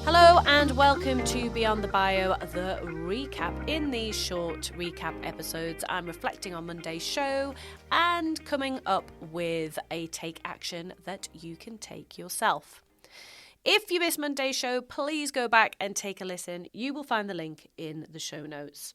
Hello and welcome to Beyond the Bio, the recap. In these short recap episodes, I'm reflecting on Monday's show and coming up with a take action that you can take yourself. If you missed Monday's show, please go back and take a listen. You will find the link in the show notes.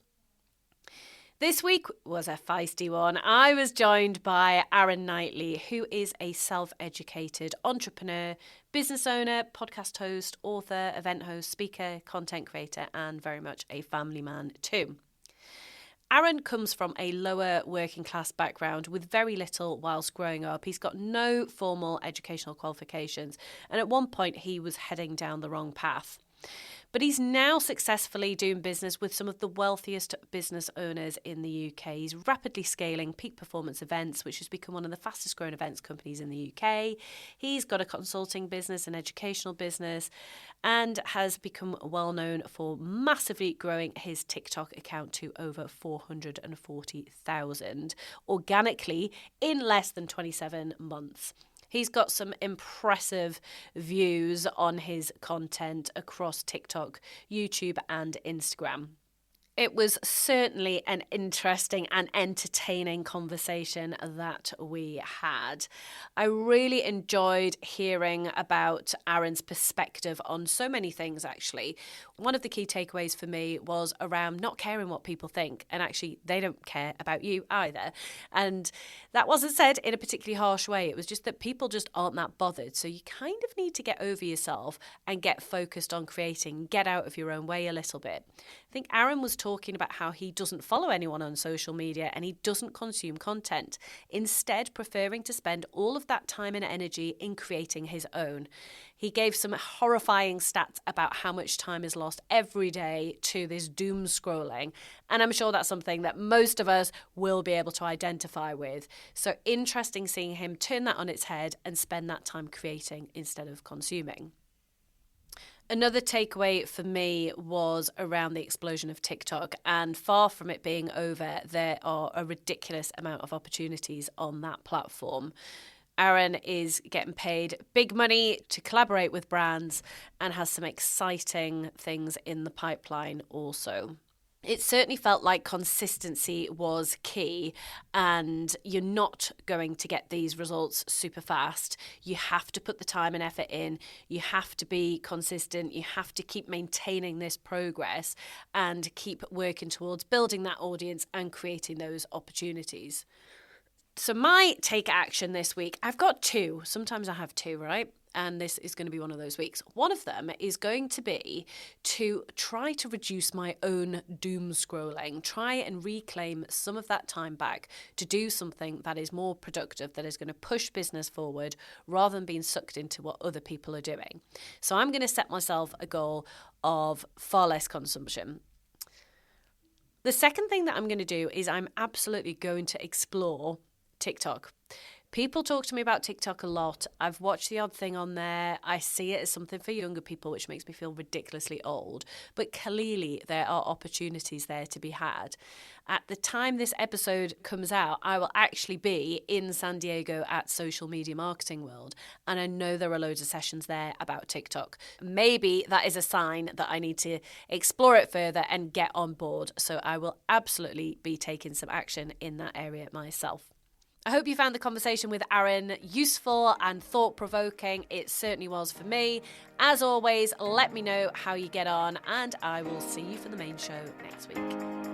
This week was a feisty one. I was joined by Aaron Knightley, who is a self-educated entrepreneur, business owner, podcast host, author, event host, speaker, content creator, and very much a family man too. Aaron comes from a lower working class background with very little whilst growing up. He's got no formal educational qualifications, and at one point he was heading down the wrong path. But he's now successfully doing business with some of the wealthiest business owners in the UK. He's rapidly scaling Peak Performance Events, which has become one of the fastest growing events companies in the UK. He's got a consulting business, an educational business, and has become well known for massively growing his TikTok account to over 440,000 organically in less than 27 months. He's got some impressive views on his content across TikTok, YouTube, and Instagram. It was certainly an interesting and entertaining conversation that we had. I really enjoyed hearing about Aaron's perspective on so many things, actually. One of the key takeaways for me was around not caring what people think, and actually they don't care about you either. And that wasn't said in a particularly harsh way. It was just that people just aren't that bothered. So you kind of need to get over yourself and get focused on creating, get out of your own way a little bit. I think Aaron was talking about how he doesn't follow anyone on social media and he doesn't consume content, instead preferring to spend all of that time and energy in creating his own. He gave some horrifying stats about how much time is lost every day to this doom scrolling, and I'm sure that's something that most of us will be able to identify with. So interesting seeing him turn that on its head and spend that time creating instead of consuming. Another takeaway for me was around the explosion of TikTok, and far from it being over, there are a ridiculous amount of opportunities on that platform. Aaron is getting paid big money to collaborate with brands and has some exciting things in the pipeline also. It certainly felt like consistency was key, and you're not going to get these results super fast. You have to put the time and effort in. You have to be consistent. You have to keep maintaining this progress and keep working towards building that audience and creating those opportunities. So my take action this week, I've got two. Sometimes I have two, right? And this is going to be one of those weeks. One of them is going to be to try to reduce my own doom scrolling, try and reclaim some of that time back to do something that is more productive, that is going to push business forward rather than being sucked into what other people are doing. So I'm going to set myself a goal of far less consumption. The second thing that I'm going to do is I'm absolutely going to explore TikTok. People talk to me about TikTok a lot. I've watched the odd thing on there. I see it as something for younger people, which makes me feel ridiculously old. But clearly there are opportunities there to be had. At the time this episode comes out, I will actually be in San Diego at Social Media Marketing World. And I know there are loads of sessions there about TikTok. Maybe that is a sign that I need to explore it further and get on board. So I will absolutely be taking some action in that area myself. I hope you found the conversation with Aaron useful and thought-provoking. It certainly was for me. As always, let me know how you get on, and I will see you for the main show next week.